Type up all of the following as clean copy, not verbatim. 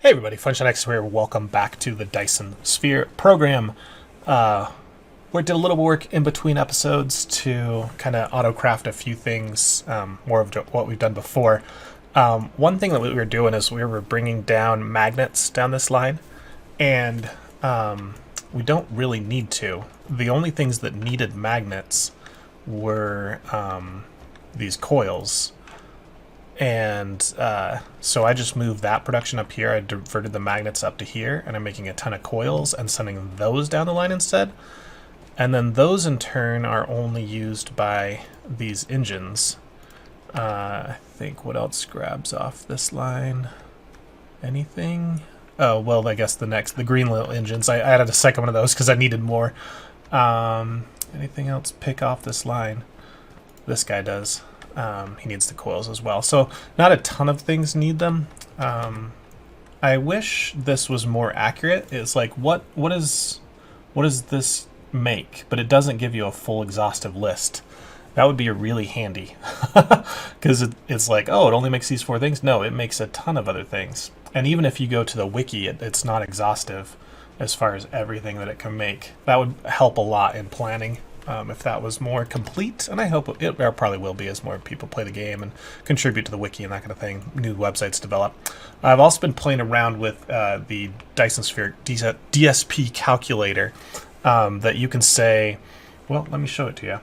Hey everybody, FunshineX here. Welcome back to the Dyson Sphere Program. We did a little work in between episodes to kind of auto-craft a few things, more of what we've done before. One thing that we were doing is we were bringing down magnets down this line, and we don't really need to. The only things that needed magnets were these coils. And so I just moved that production up here. I diverted the magnets up to here, and I'm making a ton of coils and sending those down the line instead. And then those in turn are only used by these engines. I think what else grabs off this line? Anything? Oh, well, I guess the green little engines. I added a second one of those because I needed more. Anything else pick off this line? This guy does. He needs the coils as well. So not a ton of things need them. I wish this was more accurate. It's like, what does this make? But it doesn't give you a full exhaustive list. That would be really handy. Because it's like, oh, it only makes these 4 things. No, it makes a ton of other things. And even if you go to the wiki, it's not exhaustive as far as everything that it can make. That would help a lot in planning. If that was more complete, and I hope it probably will be as more people play the game and contribute to the wiki and that kind of thing, new websites develop. I've also been playing around with the Dyson Sphere DSP calculator that you can say, well, let me show it to you.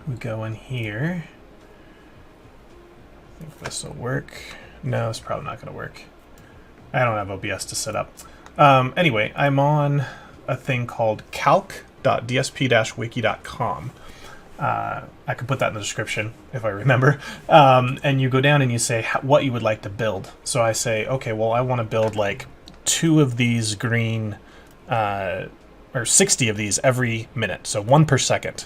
We go in here. I think this will work. No, it's probably not going to work. I don't have OBS to set up. Anyway, I'm on a thing called calc.dsp-wiki.com. I could put that in the description if I remember. And you go down and you say what you would like to build. So I say, okay, well, I want to build like 2 of these green, or 60 of these every minute. So 1 per second.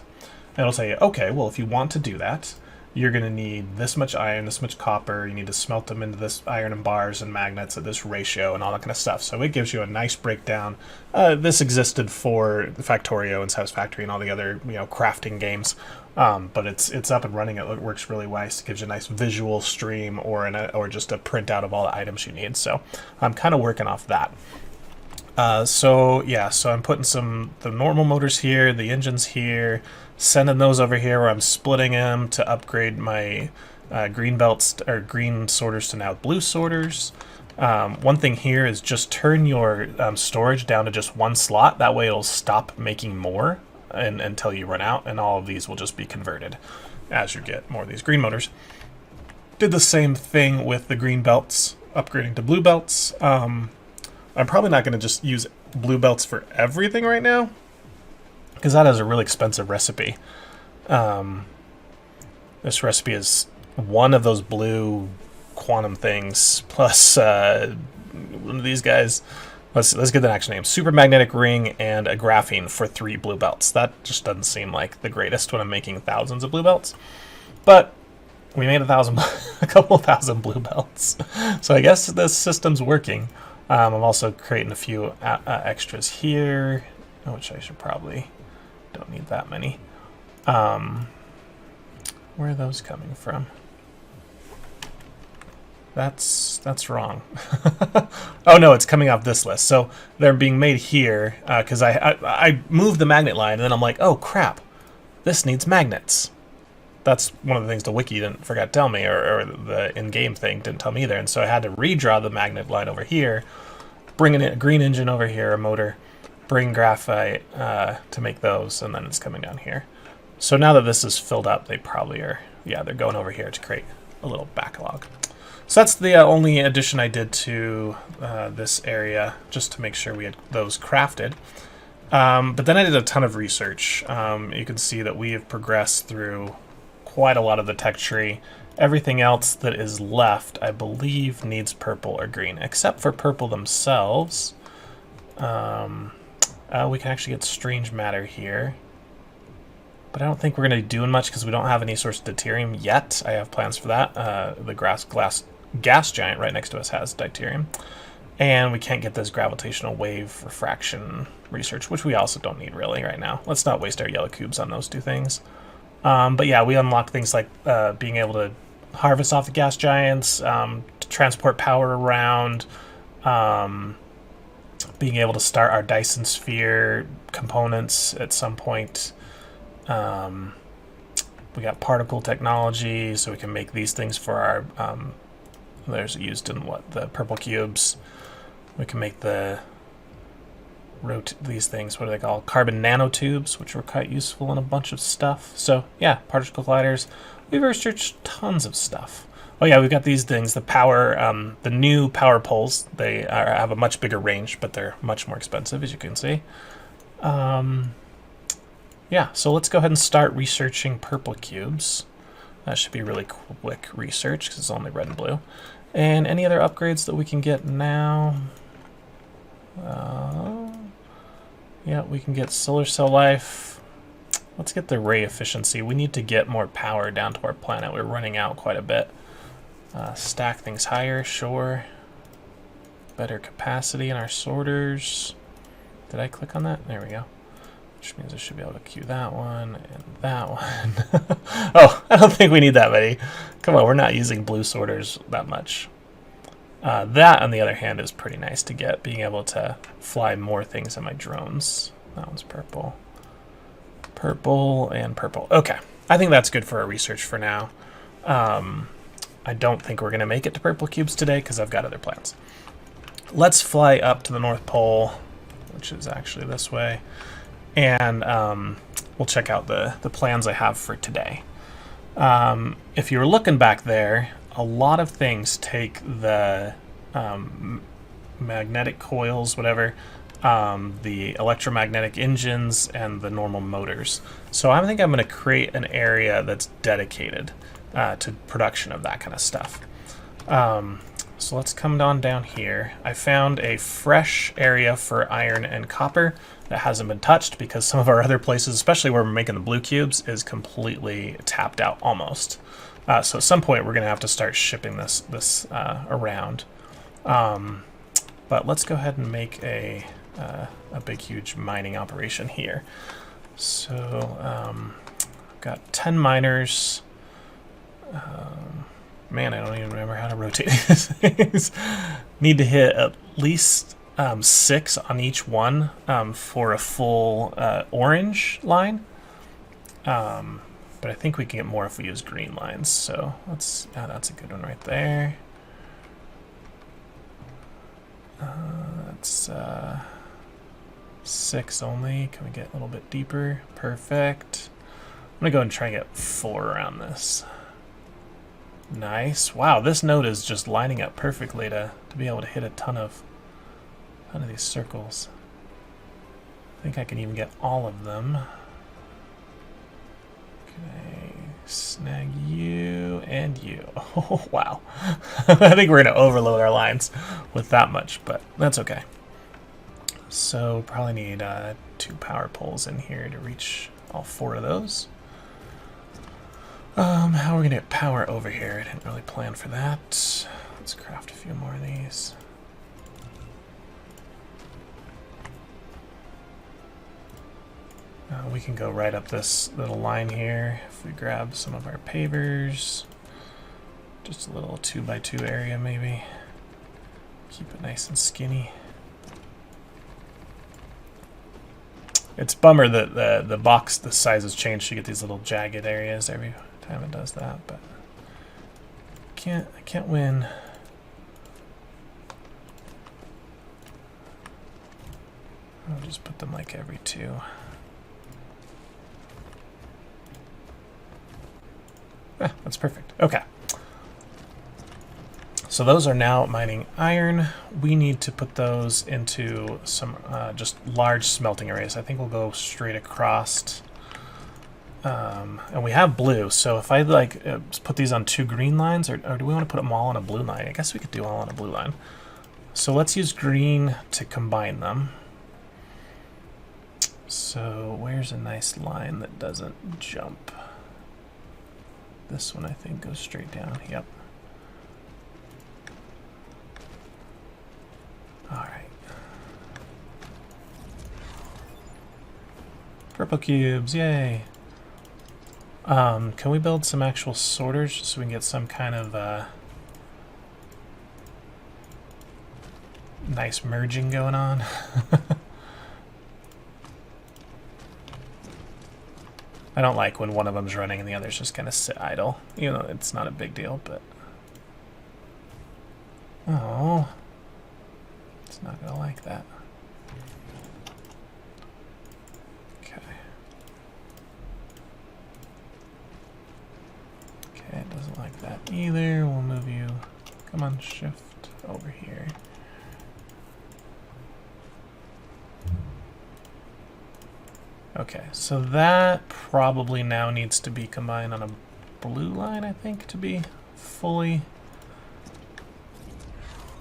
And it'll say, okay, well, if you want to do that, you're going to need this much iron, this much copper. You need to smelt them into this iron and bars and magnets at this ratio and all that kind of stuff. So it gives you a nice breakdown. This existed for the Factorio and Satisfactory and all the other crafting games, but it's up and running. It works really nice. It gives you a nice visual stream or just a printout of all the items you need. So I'm kind of working off that. So I'm putting the normal motors here, the engines here, sending those over here where I'm splitting them to upgrade my green belts or green sorters to now blue sorters. One thing here is just turn your storage down to just 1 slot. That way it'll stop making more until you run out, and all of these will just be converted as you get more of these green motors. Did the same thing with the green belts, upgrading to blue belts. I'm probably not going to just use blue belts for everything right now, because that is a really expensive recipe. This recipe is 1 of those blue quantum things, plus one of these guys. Let's get the actual name. Super magnetic ring and a graphene for 3 blue belts. That just doesn't seem like the greatest when I'm making thousands of blue belts. But we made a couple thousand blue belts. So I guess this system's working. I'm also creating a few extras here, which I should probably don't need that many. Where are those coming from? That's wrong. Oh no, it's coming off this list. So they're being made here because I moved the magnet line, and then I'm like, oh crap, this needs magnets. That's one of the things the wiki didn't forget to tell me, or the in-game thing didn't tell me either. And so I had to redraw the magnet line over here, bring in a green engine over here, a motor, bring graphite to make those, and then it's coming down here. So now that this is filled up, they probably are, they're going over here to create a little backlog. So that's the only addition I did to this area, just to make sure we had those crafted. But then I did a ton of research. You can see that we have progressed through quite a lot of the tech tree. Everything else that is left, I believe, needs purple or green, except for purple themselves. We can actually get strange matter here. But I don't think we're going to be doing much because we don't have any source of deuterium yet. I have plans for that. The gas giant right next to us has deuterium. And we can't get this gravitational wave refraction research, which we also don't need really right now. Let's not waste our yellow cubes on those 2 things. But yeah, we unlock things like being able to harvest off the gas giants, transport power around, being able to start our Dyson Sphere components at some point. We got particle technology, so we can make these things for our, there's used in the purple cubes. We can make these things, what do they call? Carbon nanotubes, which were quite useful in a bunch of stuff. So yeah, particle colliders. We've researched tons of stuff. Oh yeah, we've got these things, the new power poles. They have a much bigger range, but they're much more expensive, as you can see. Yeah, so let's go ahead and start researching purple cubes. That should be really quick research because it's only red and blue. And any other upgrades that we can get now? Yeah, we can get solar cell life. Let's get the ray efficiency. We need to get more power down to our planet. We're running out quite a bit. Stack things higher, sure. Better capacity in our sorters. Did I click on that? There we go. Which means I should be able to queue that one and that one. Oh, I don't think we need that many. Come on, we're not using blue sorters that much. That, on the other hand, is pretty nice to get, being able to fly more things in my drones. That one's purple. Purple and purple. Okay, I think that's good for our research for now. I don't think we're going to make it to purple cubes today because I've got other plans. Let's fly up to the North Pole, which is actually this way. And we'll check out the plans I have for today. If you were looking back there, a lot of things take the magnetic coils, whatever, the electromagnetic engines, and the normal motors. So I think I'm going to create an area that's dedicated to production of that kind of stuff. So let's come down here. I found a fresh area for iron and copper that hasn't been touched because some of our other places, especially where we're making the blue cubes, is completely tapped out almost. So at some point we're going to have to start shipping this around. But let's go ahead and make a big, huge mining operation here. So I've got 10 miners. Man, I don't even remember how to rotate these things. Need to hit at least 6 on each one for a full orange line. But I think we can get more if we use green lines. So that's a good one right there. That's 6 only. Can we get a little bit deeper? Perfect. I'm gonna go and try and get 4 around this. Nice. Wow, this node is just lining up perfectly to be able to hit a ton of these circles. I think I can even get all of them. Okay, snag you and you. Oh, wow. I think we're going to overload our lines with that much, but that's okay. So probably need 2 power poles in here to reach all 4 of those. How are we going to get power over here? I didn't really plan for that. Let's craft a few more of these. We can go right up this little line here if we grab some of our pavers. Just a little 2x2 area maybe. Keep it nice and skinny. It's a bummer that the box, the size has changed. You get these little jagged areas every time it does that, but I can't win. I'll just put them like every 2. Yeah, that's perfect. Okay. So those are now mining iron. We need to put those into some just large smelting areas. I think we'll go straight across. And we have blue, so if I put these on 2 green lines, or do we want to put them all on a blue line? I guess we could do all on a blue line. So let's use green to combine them. So where's a nice line that doesn't jump? This one, I think, goes straight down. Yep. All right. Purple cubes, yay. Can we build some actual sorters so we can get some kind of nice merging going on. I don't like when one of them's running and the other's just kind of sit idle. You know, it's not a big deal, but... Oh. It's not going to like that. Okay. Okay, it doesn't like that either. We'll move you... Come on, shift over here. Okay, so that probably now needs to be combined on a blue line, I think, to be fully...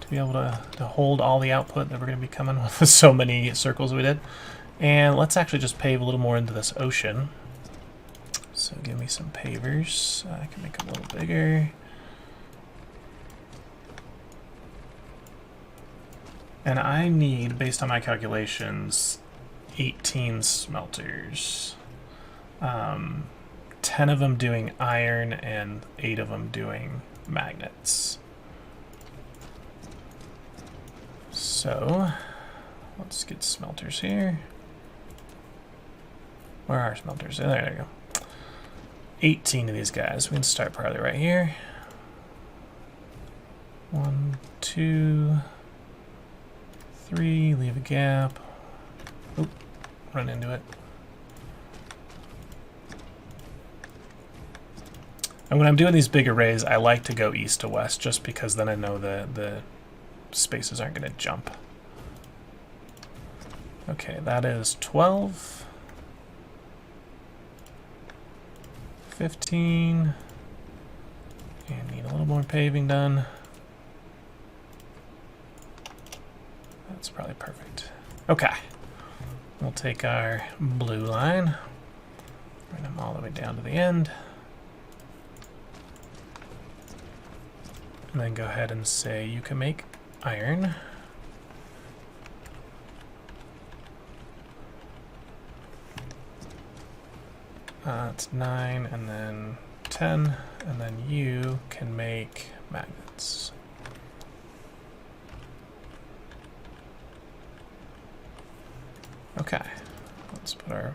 to be able to hold all the output that we're going to be coming with so many circles we did. And let's actually just pave a little more into this ocean. So give me some pavers. I can make it a little bigger. And I need, based on my calculations, 18 smelters. 10 of them doing iron and 8 of them doing magnets. So, let's get smelters here. Where are smelters? Oh, there we go. 18 of these guys. We can start probably right here. 1, 2, 3, leave a gap. Oop, run into it. And when I'm doing these big arrays, I like to go east to west just because then I know the spaces aren't going to jump. Okay, that is 12, 15, and need a little more paving done. That's probably perfect. Okay, we'll take our blue line, bring them all the way down to the end, and then go ahead and say you can make iron. It's 9 and then 10, and then you can make magnets. Okay, let's put our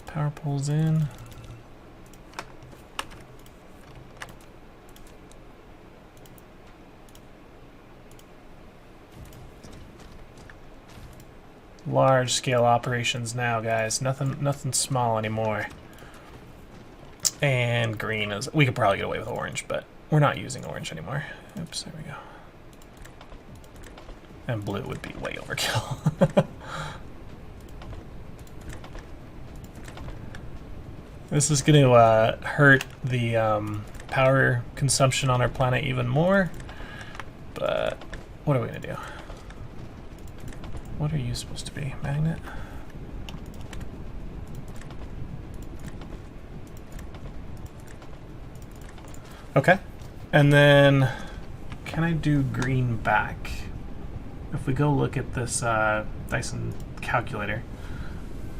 power poles in. Large scale operations now, guys. Nothing small anymore. And green is... We could probably get away with orange, but we're not using orange anymore. Oops, there we go. And blue would be way overkill. This is going to hurt the power consumption on our planet even more. But what are we going to do? What are you supposed to be? Magnet? Okay. And then, can I do green back? If we go look at this Dyson calculator,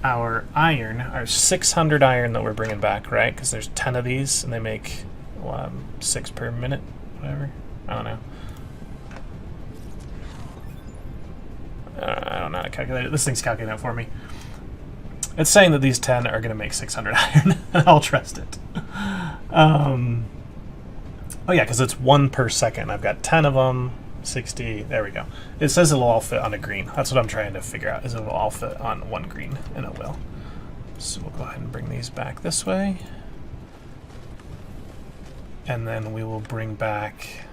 our iron, our 600 iron that we're bringing back, right? Because there's 10 of these, and they make 6 per minute, whatever. I don't know. I don't know how to calculate it. This thing's calculating it for me. It's saying that these 10 are going to make 600 iron. I'll trust it. Oh yeah, because it's 1 per second. I've got 10 of them, 60. There we go. It says it'll all fit on a green. That's what I'm trying to figure out, is it'll all fit on 1 green, and it will. So we'll go ahead and bring these back this way. And then we will bring back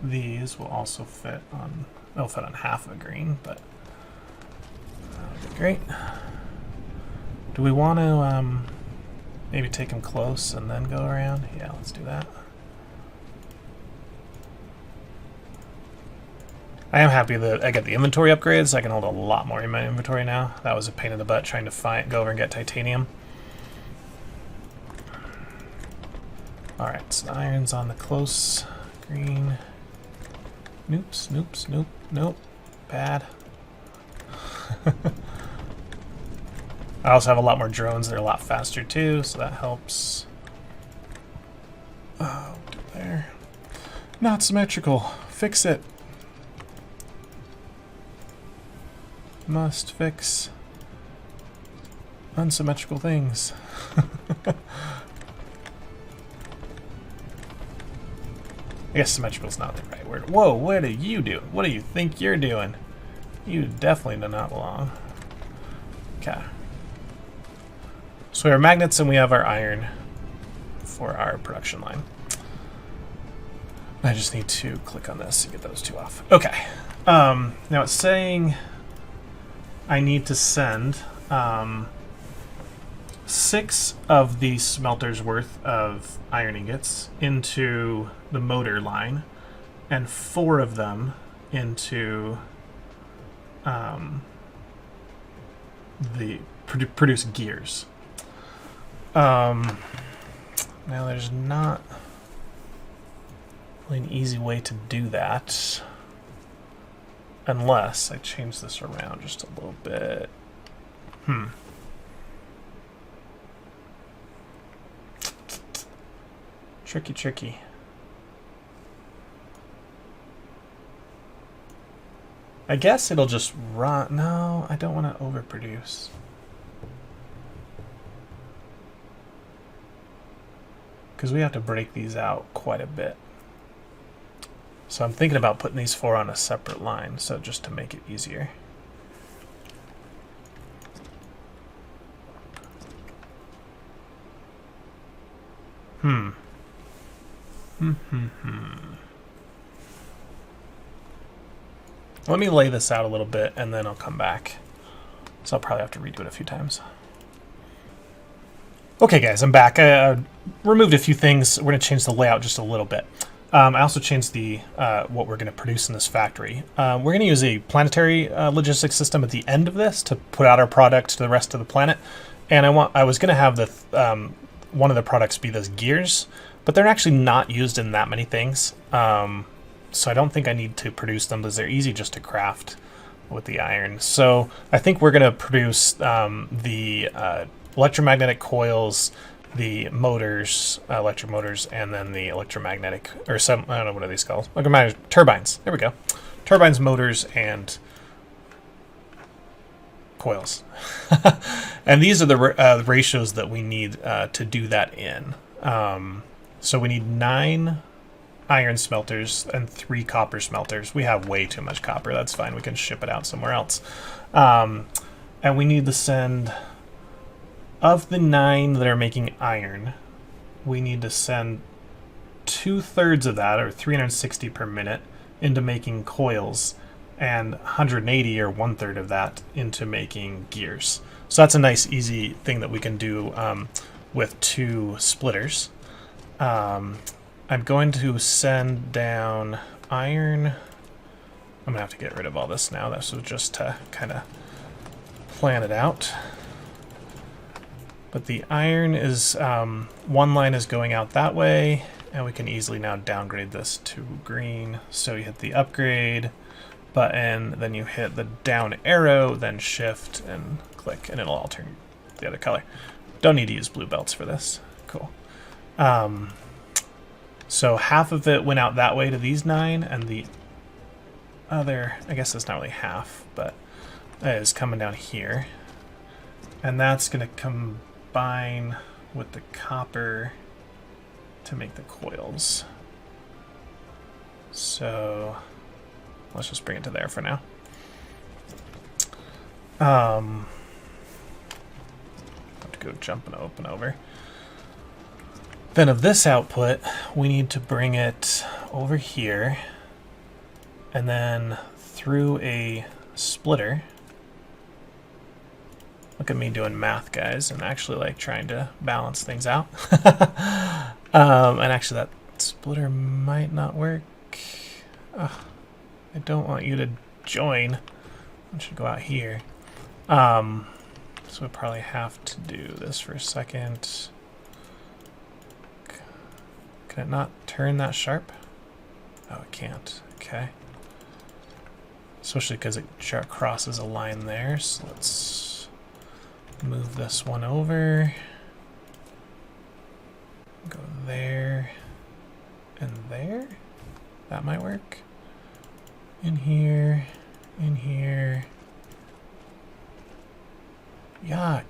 these. Will also fit on... They'll fit on half of a green, but that would be great. Do we want to maybe take them close and then go around? Yeah, let's do that. I am happy that I get the inventory upgrades. I can hold a lot more in my inventory now. That was a pain in the butt trying to go over and get titanium. Alright, so the iron's on the close green. Noops, noops, nope, nope. Bad. I also have a lot more drones. They're a lot faster too, so that helps. Oh, there. Not symmetrical. Fix it. must fix unsymmetrical things. I guess symmetrical is not the right word. Whoa, what are you doing? What do you think you're doing? You definitely do not belong. Okay. So we have magnets and we have our iron for our production line. I just need to click on this and get those two off. Okay. Now it's saying I need to send 6 of the smelter's worth of iron ingots into the motor line and 4 of them into the produce gears. Now there's not really an easy way to do that unless I change this around just a little bit. Tricky. I guess it'll just run. No, I don't want to overproduce. Because we have to break these out quite a bit. So I'm thinking about putting these 4 on a separate line, so just to make it easier. Let me lay this out a little bit and then I'll come back. So I'll probably have to redo it a few times. Okay guys, I'm back. I removed a few things. We're going to change the layout just a little bit. I also changed the what we're going to produce in this factory. We're going to use a planetary logistics system at the end of this to put out our product to the rest of the planet. And I was going to have the one of the products be those gears, but they're actually not used in that many things. So I don't think I need to produce them because they're easy just to craft with the iron. So I think we're going to produce the electromagnetic coils, the motors, electric motors, and then the electromagnetic, or some, I don't know what are these called, electromagnetic turbines. There we go. Turbines, motors, and coils. And these are the ratios that we need to do that in. So we need 9 iron smelters and 3 copper smelters. We have way too much copper. That's fine. We can ship it out somewhere else. And we need to send, of the 9 that are making iron, we need to send 2/3 of that, or 360 per minute, into making coils, and 180, or 1/3 of that, into making gears. So that's a nice, easy thing that we can do with 2 splitters. I'm going to send down iron. I'm going to have to get rid of all this now. This was just to kind of plan it out. But the iron is, one line is going out that way, and we can easily now downgrade this to green. So you hit the upgrade button, then you hit the down arrow, then shift and click, and it'll all turn the other color. Don't need to use blue belts for this. Cool. So half of it went out that way to these 9, and the other, I guess it's not really half, but it is coming down here. And that's going to combine with the copper to make the coils. So let's just bring it to there for now. Have to go jump and open over. Then of this output, we need to bring it over here and then through a splitter. Look at me doing math, guys, and actually like trying to balance things out. And actually that splitter might not work. I don't want you to join. I should go out here. So we probably have to do this for a second. Can it not turn that sharp? Oh, it can't. Okay. Especially because it crosses a line there. So let's move this one over. Go there and there. That might work. In here, Yuck.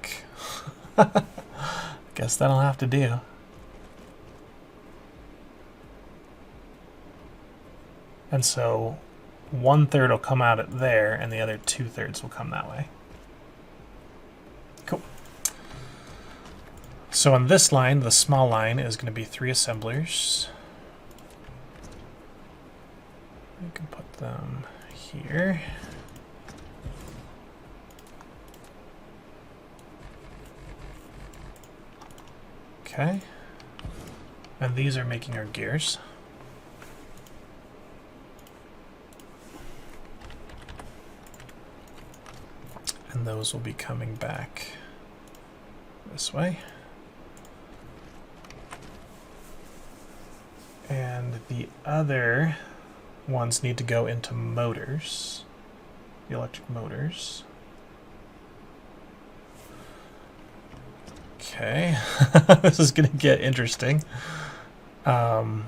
Guess that'll have to do. And so 1/3 will come out at there, and the other 2/3 will come that way. Cool. So on this line, the small line is going to be 3 assemblers. We can put them here. Okay. And these are making our gears. And those will be coming back this way. And the other ones need to go into motors, the electric motors. Okay, this is going to get interesting. Because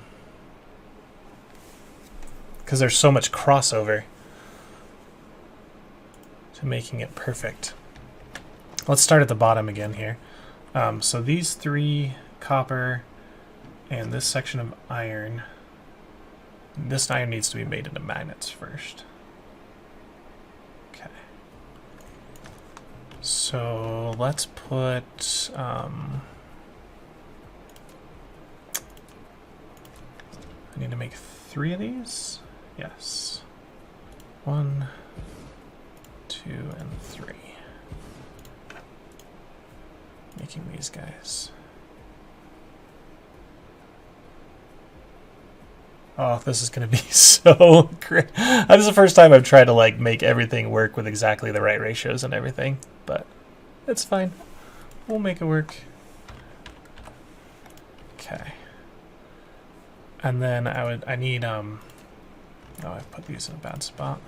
there's so much crossover to making it perfect. Let's start at the bottom again here. So these 3 copper and this section of iron, this iron needs to be made into magnets first. Okay. So let's put I need to make 3 of these. Yes. 1, 2, and 3. Making these guys. Oh, this is going to be so great. This is the first time I've tried to like make everything work with exactly the right ratios and everything, but it's fine. We'll make it work. Okay. And then I need oh, I put these in a bad spot.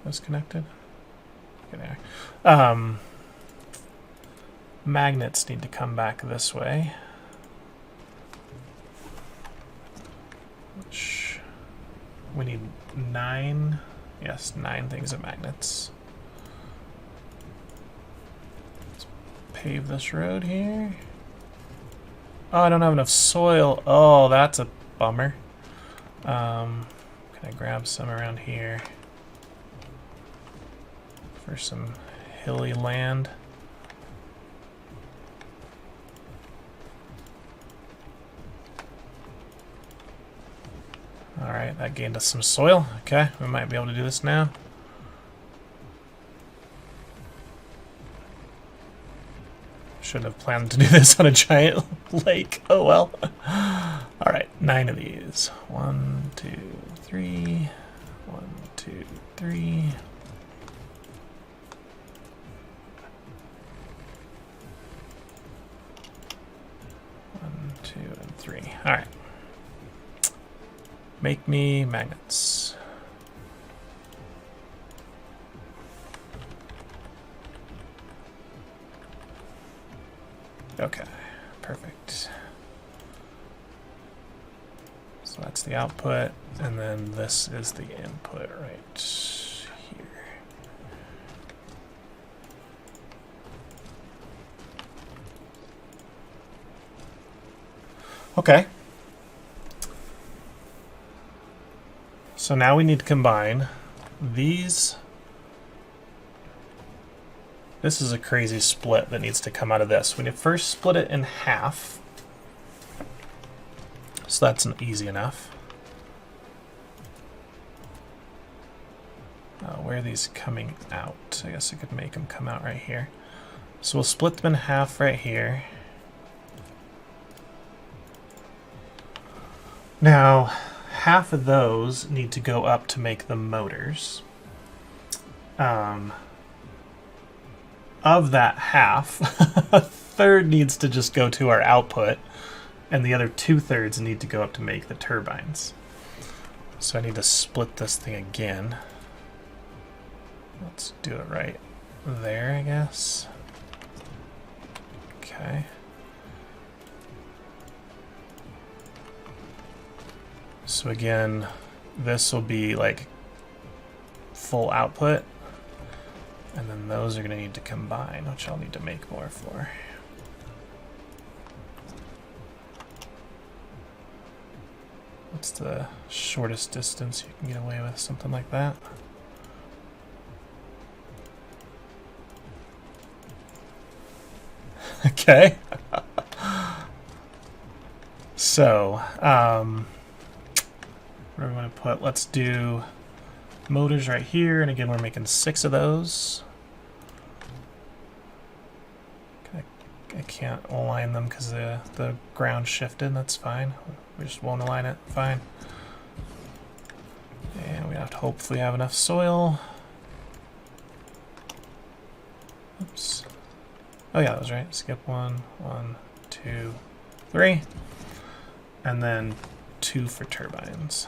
Those connected? Okay, there. Magnets need to come back this way. Which we need 9, yes, 9 things of magnets. Let's pave this road here. Oh, I don't have enough soil. Oh, that's a bummer. Can I grab some around here for some hilly land? Alright, that gained us some soil. Okay, we might be able to do this now. Shouldn't have planned to do this on a giant lake. Oh well. Alright, 9 of these. 1, 2, 3. 1, 2, 3. One, 2, and 3. Alright. Make me magnets. Okay, perfect. So that's the output, and then this is the input right here. Okay. So now we need to combine these. This is a crazy split that needs to come out of this. We need to first split it in half. So that's easy enough. Where are these coming out? I guess I could make them come out right here. So we'll split them in half right here. Now, half of those need to go up to make the motors. Of that half, a third needs to just go to our output, and the other 2/3 need to go up to make the turbines. So I need to split this thing again. Let's do it right there, I guess. Okay. So again, this will be like full output. And then those are going to need to combine, which I'll need to make more for. What's the shortest distance you can get away with something like that? Okay. So, where do we want to put? Let's do motors right here, and again we're making 6 of those. I can't align them because the ground shifted. That's fine. We just won't align it. Fine. And we have to hopefully have enough soil. Oops. Oh yeah, that was right. Skip 1, 1, 2, 3, and then 2 for turbines.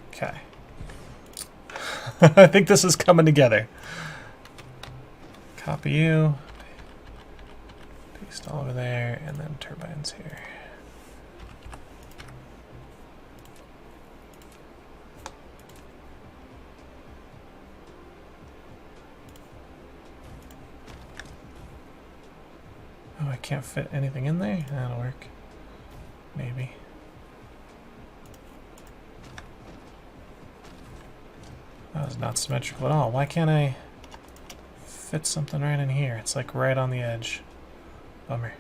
Okay. I think this is coming together. Copy you, paste all over there, and then turbines here. Oh, I can't fit anything in there? That'll work. Maybe. That was not symmetrical at all. Why can't I fit something right in here? It's like right on the edge. Bummer.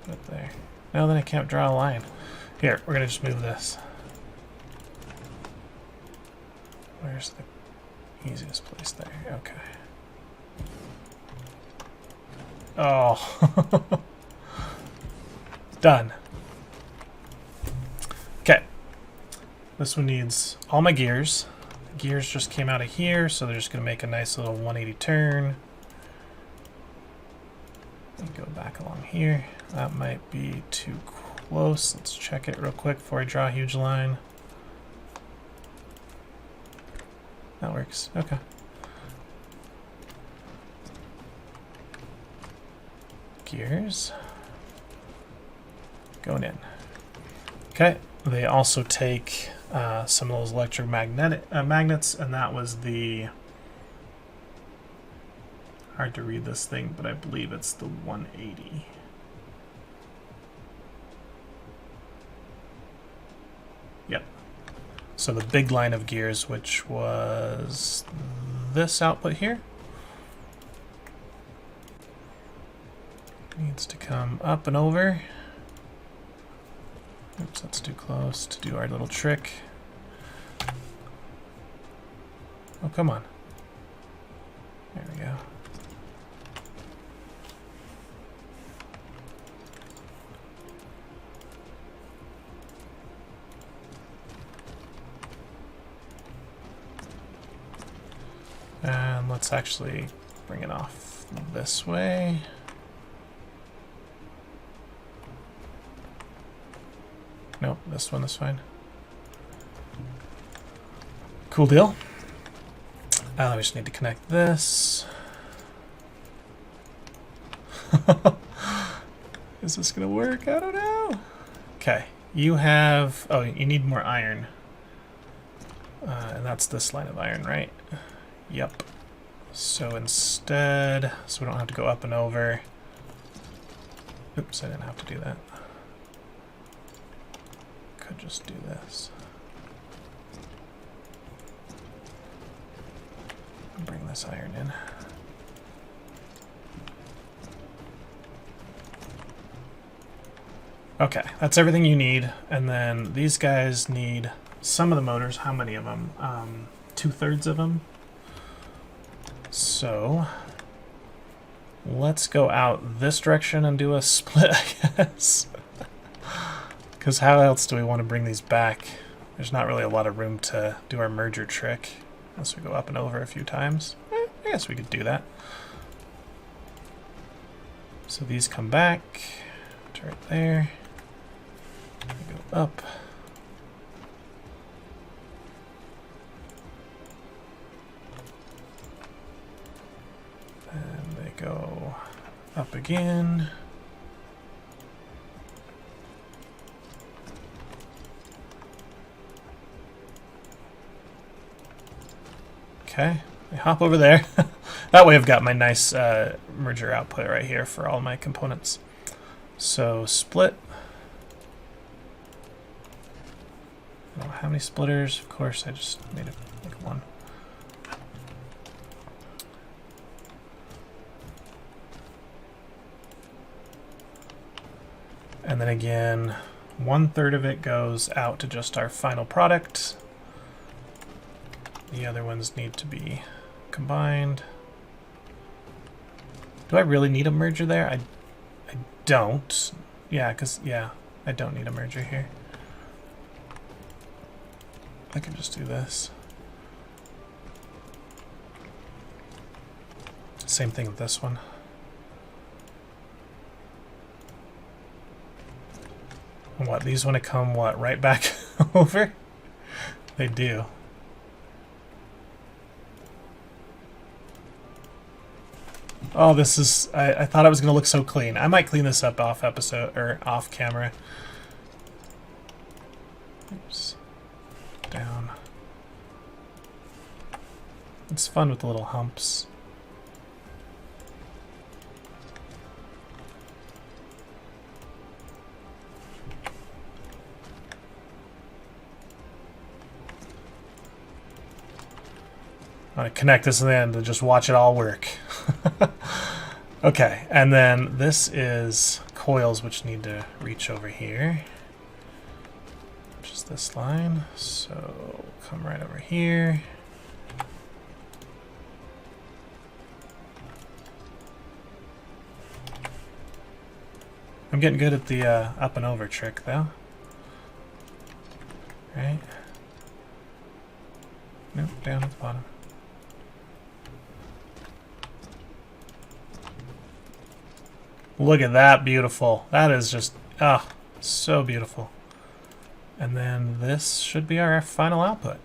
Put it there. No, then I can't draw a line. Here, we're gonna just move this. Where's the easiest place there? Okay. Oh. Done. Okay. This one needs all my gears. The gears just came out of here, so they're just going to make a nice little 180 turn. And go back along here. That might be too close. Let's check it real quick before I draw a huge line. That works. Okay. Gears. Going in. Okay. They also take some of those electromagnetic magnets, and that was the... Hard to read this thing, but I believe it's the 180. Yep. So the big line of gears, which was this output here, needs to come up and over. Oops, that's too close to do our little trick. Oh, come on. There we go. And let's actually bring it off this way. Nope, this one is fine. Cool deal. We just need to connect this. Is this gonna work? I don't know. Okay, you have... Oh, you need more iron. And that's this line of iron, right? Yep. So instead, so we don't have to go up and over. Oops, I didn't have to do that. Could just do this. Bring this iron in. Okay, that's everything you need. And then these guys need some of the motors. How many of them? 2/3 of them. So let's go out this direction and do a split, I guess. Because how else do we want to bring these back? There's not really a lot of room to do our merger trick unless we go up and over a few times. I guess we could do that. So these come back to right there. We go up. And they go up again. Okay, I hop over there. That way I've got my nice merger output right here for all my components. So split. I don't know how many splitters. Of course, I just made it like one. And then again, 1/3 of it goes out to just our final product. The other ones need to be combined. Do I really need a merger there? I don't. Yeah, I don't need a merger here. I can just do this. Same thing with this one. And what, these want to come, what, right back over? They do. Oh, this is, I thought it was going to look so clean. I might clean this up off episode, or off camera. Oops. Down. It's fun with the little humps. I'm going to connect this in the end and just watch it all work. Okay, and then this is coils which need to reach over here. Just this line. So come right over here. I'm getting good at the up and over trick though. Right? Nope, down at the bottom. Look at that, beautiful. That is just, ah, so beautiful. And then this should be our final output.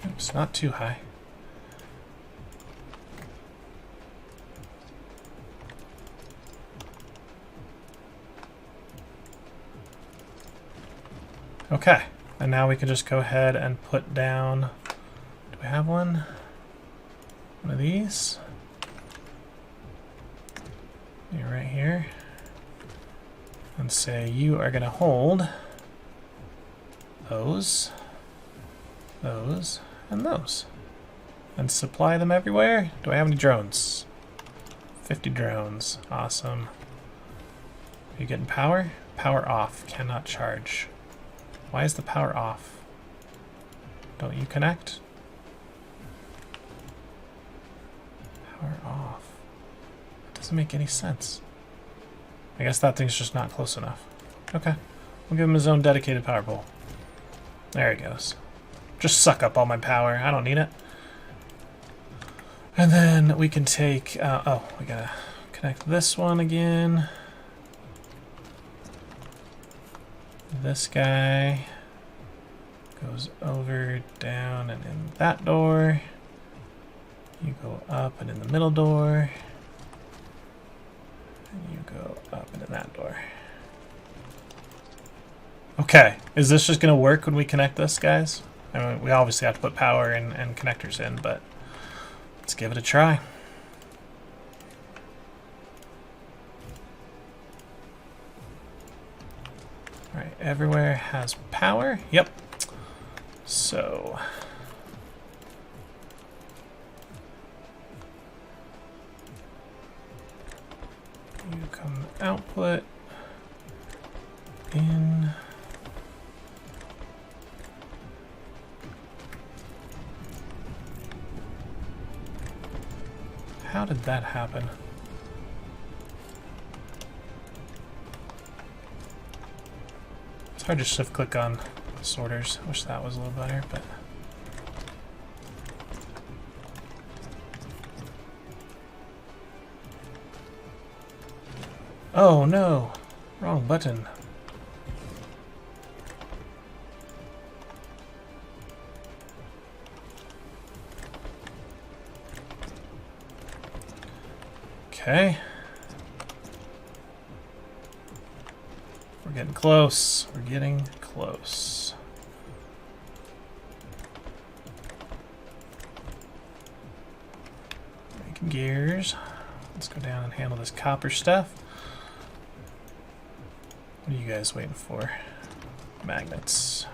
Oops, not too high. Okay. And now we can just go ahead and put down, do we have one? One of these. You're right here. And say you are going to hold those, and those. And supply them everywhere. Do I have any drones? 50 drones. Awesome. Are you getting power? Power off. Cannot charge. Why is the power off? Don't you connect? Power off. That doesn't make any sense. I guess that thing's just not close enough. Okay. We'll give him his own dedicated power pole. There he goes. Just suck up all my power. I don't need it. And then we can take... oh, we gotta connect this one again. This guy goes over, down, and in that door. You go up and in the middle door. And you go up and in that door. Okay, is this just going to work when we connect this, guys? I mean, we obviously have to put power and connectors in, but let's give it a try. Alright, everywhere has power. Yep. So you come output in. How did that happen? It's hard to shift click on sorters. Wish that was a little better, but oh no, wrong button. Okay. We're getting close. We're getting close. Making gears. Let's go down and handle this copper stuff. What are you guys waiting for? Magnets.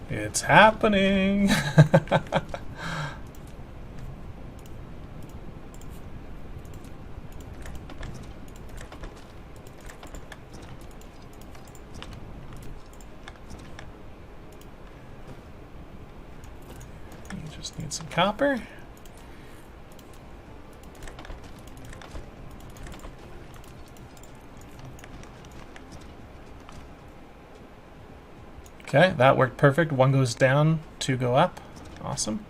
It's happening. You just need some copper. Okay, that worked perfect. One goes down, two go up. Awesome.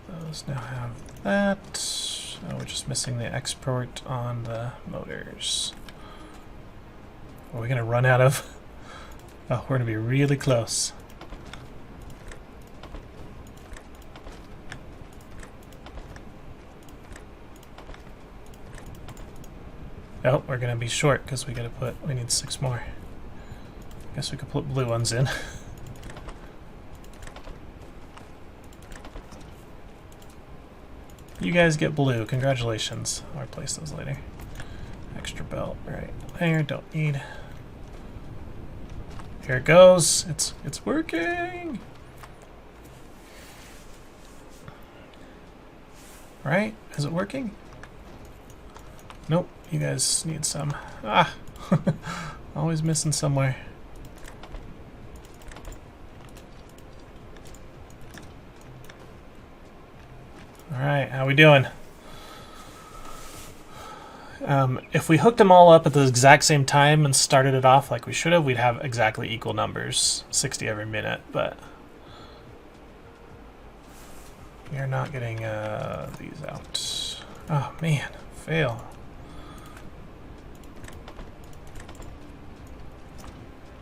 Those now have that. Oh, we're just missing the export on the motors. Are we gonna run out of... Oh, we're gonna be really close. Oh, we're gonna be short because we need 6 more. Guess we could put blue ones in. You guys get blue. Congratulations. I'll replace those later. Extra belt right there. Don't need. Here it goes. It's working. Right? Is it working? Nope. You guys need some. Ah! Always missing somewhere. Alright, how we doing? If we hooked them all up at the exact same time and started it off like we should have, we'd have exactly equal numbers. 60 every minute, but... we are not getting these out. Oh man, fail.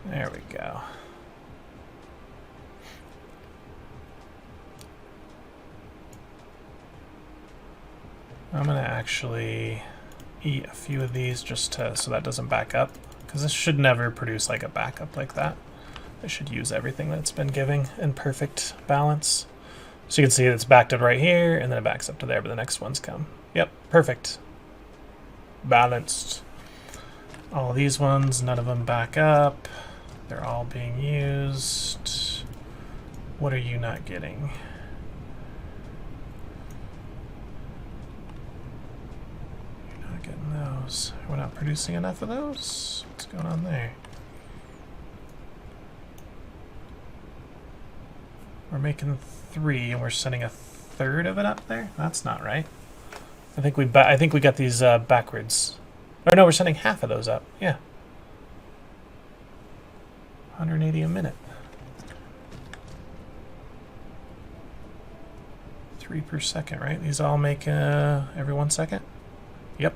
There we go. I'm gonna actually eat a few of these just so that doesn't back up, because this should never produce like a backup like that. I should use everything that's been giving in perfect balance. So you can see it's backed up right here, and then it backs up to there, but the next ones come. Yep, perfect. Balanced. All these ones, none of them back up. They're all being used. What are you not getting? You're not getting those. We're not producing enough of those? What's going on there? We're making 3 and we're sending a third of it up there? That's not right. I think we got these backwards. Or no, we're sending half of those up. Yeah. 180 a minute. 3 per second, right? These all make every 1 second? Yep.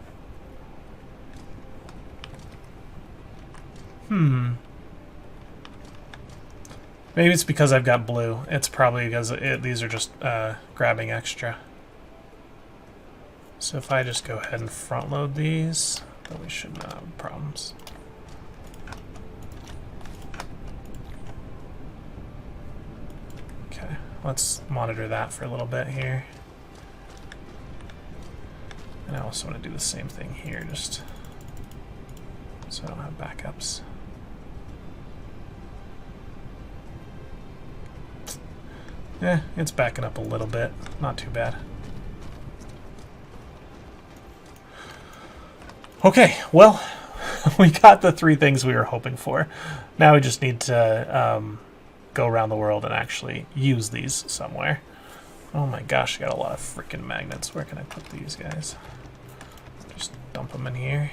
Maybe it's because I've got blue. It's probably because these are just grabbing extra. So if I just go ahead and front load these, then we should not have problems. Okay, let's monitor that for a little bit here. And I also want to do the same thing here, just so I don't have backups. Yeah, it's backing up a little bit. Not too bad. Okay, well, we got the 3 things we were hoping for. Now we just need to go around the world and actually use these somewhere. Oh my gosh, I got a lot of freaking magnets. Where can I put these guys? Just dump them in here.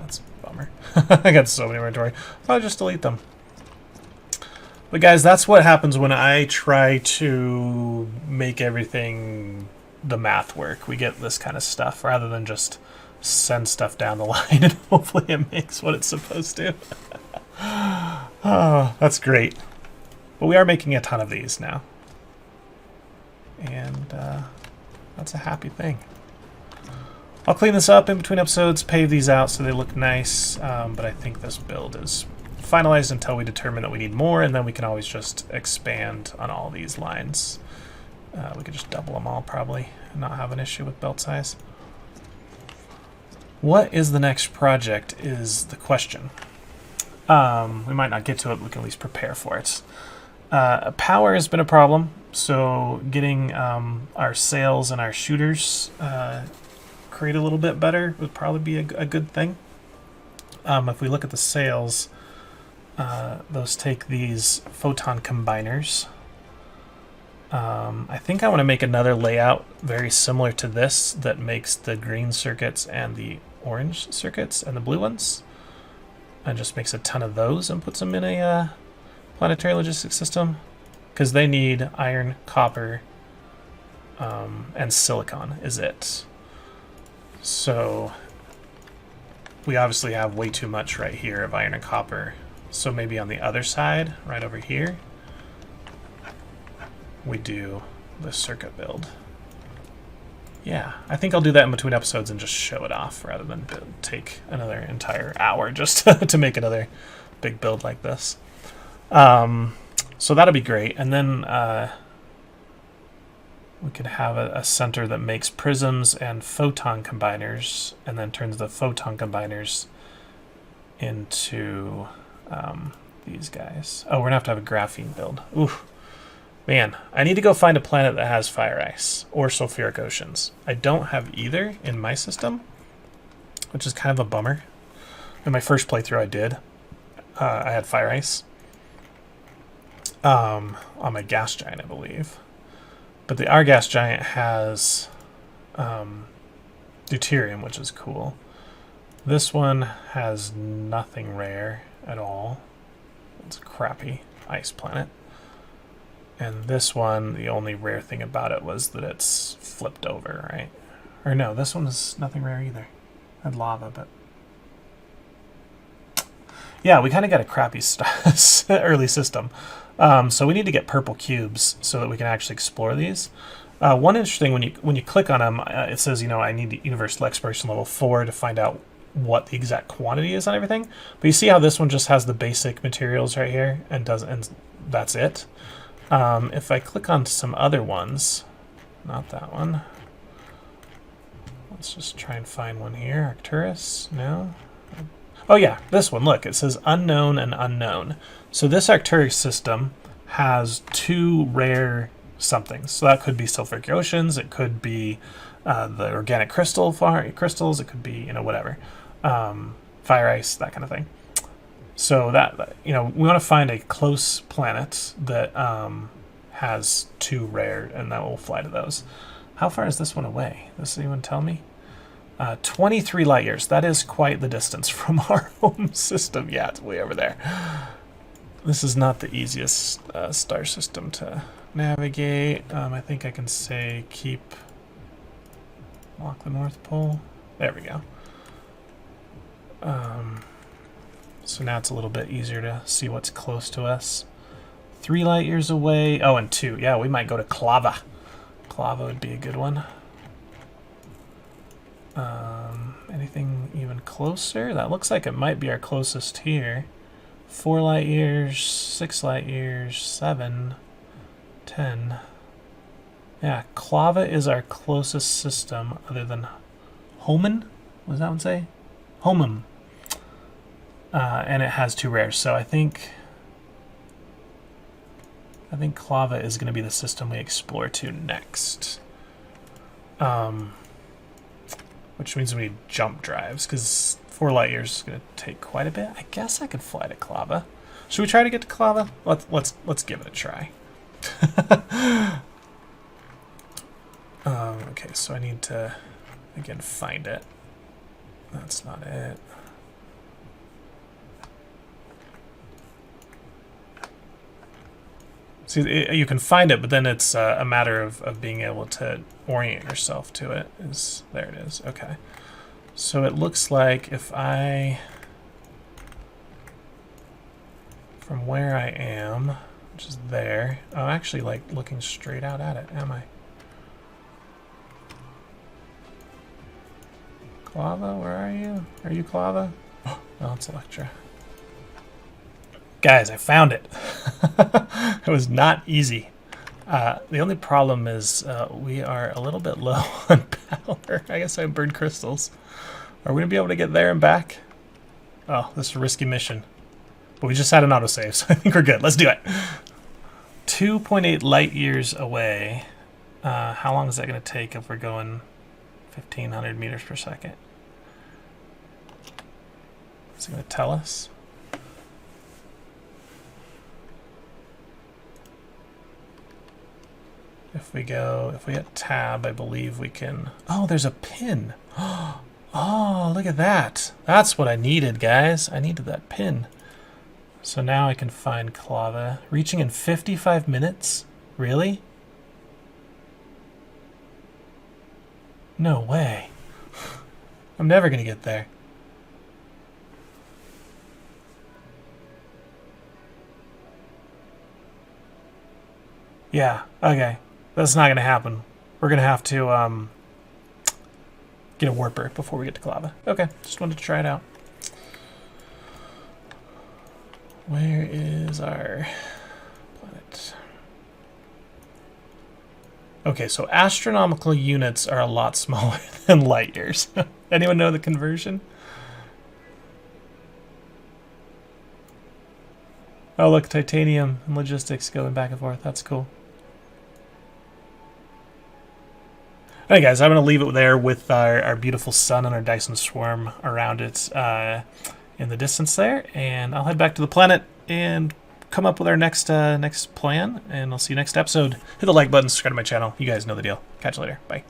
That's a bummer. I got so many inventory. I'll just delete them. But guys, that's what happens when I try to make everything, the math work. We get this kind of stuff rather than just send stuff down the line and hopefully it makes what it's supposed to. Oh, that's great. But we are making a ton of these now. And that's a happy thing. I'll clean this up in between episodes, pave these out so they look nice, but I think this build is finalized until we determine that we need more, and then we can always just expand on all these lines. We could just double them all probably and not have an issue with belt size. What is the next project is the question. We might not get to it, but we can at least prepare for it. Power has been a problem, so getting our sails and our shooters create a little bit better would probably be a good thing. If we look at the sails, those take these photon combiners. I think I want to make another layout very similar to this that makes the green circuits and the orange circuits and the blue ones, and just makes a ton of those and puts them in a planetary logistics system, because they need iron, copper, and silicon is it. So we obviously have way too much right here of iron and copper. So maybe on the other side, right over here, we do the circuit build. Yeah, I think I'll do that in between episodes and just show it off rather than take another entire hour just to make another big build like this. So that'll be great. And then we could have a center that makes prisms and photon combiners and then turns the photon combiners into these guys. Oh, we're gonna have to have a graphene build. Ooh, man, I need to go find a planet that has fire ice or sulfuric oceans. I don't have either in my system, which is kind of a bummer. In my first playthrough I did. I had fire ice on my gas giant, I believe. But our gas giant has deuterium, which is cool. This one has nothing rare at all. It's a crappy ice planet. And this one, the only rare thing about it was that it's flipped over, right? Or no, this one is nothing rare either. It had lava, but... yeah, we kind of got a crappy early system. So we need to get purple cubes so that we can actually explore these. One interesting, when you click on them, it says, you know, I need Universal Exploration Level 4 to find out what the exact quantity is on everything. But you see how this one just has the basic materials right here and that's it. If I click on some other ones, not that one. Let's just try and find one here. Arcturus, no. Oh yeah, this one, look, it says unknown and unknown. So this Arcturus system has two rare somethings. So that could be sulfuric oceans, it could be the organic crystals, it could be, you know, whatever. Fire ice, that kind of thing. So that, you know, we want to find a close planet that has two rare, and that will fly to those. How far is this one away? Does anyone tell me? 23 light years. That is quite the distance from our home system. Yeah, it's way over there. This is not the easiest star system to navigate. I think I can say lock the North Pole. There we go. So now it's a little bit easier to see what's close to us. 3 light years away. Oh, and 2. Yeah, we might go to Clava. Clava would be a good one. Anything even closer? That looks like it might be our closest here. 4 light years, 6 light years, 7, 10. Yeah, Clava is our closest system other than Homan. What does that one say? Homum. And it has 2 rares, so I think Clava is going to be the system we explore to next. Which means we need jump drives, because 4 light years is going to take quite a bit. I guess I could fly to Clava. Should we try to get to Clava? Let's give it a try. Okay, so I need to, again, find it. That's not it. See, you can find it, but then it's a matter of being able to orient yourself to it. There it is. Okay. So it looks like if I, from where I am, which is there, I'm actually like looking straight out at it, am I? Clava, where are you? Are you Clava? Oh, it's Electra. Guys, I found it. It was not easy. The only problem is we are a little bit low on power. I guess I burned crystals. Are we going to be able to get there and back? Oh, this is a risky mission. But we just had an autosave, so I think we're good. Let's do it. 2.8 light years away. How long is that going to take if we're going 1,500 meters per second? Is it going to tell us? If we hit tab, I believe we can... Oh, there's a pin. Oh, look at that. That's what I needed, guys. I needed that pin. So now I can find Clava. Reaching in 55 minutes? Really? No way. I'm never going to get there. Yeah, okay. That's not going to happen. We're going to have to get a warper before we get to Clava. Okay, just wanted to try it out. Where is our planet? Okay, so astronomical units are a lot smaller than light years. Anyone know the conversion? Oh, look, titanium and logistics going back and forth. That's cool. All right, guys, I'm going to leave it there with our beautiful sun and our Dyson swarm around it in the distance there. And I'll head back to the planet and come up with our next plan. And I'll see you next episode. Hit the like button, subscribe to my channel. You guys know the deal. Catch you later. Bye.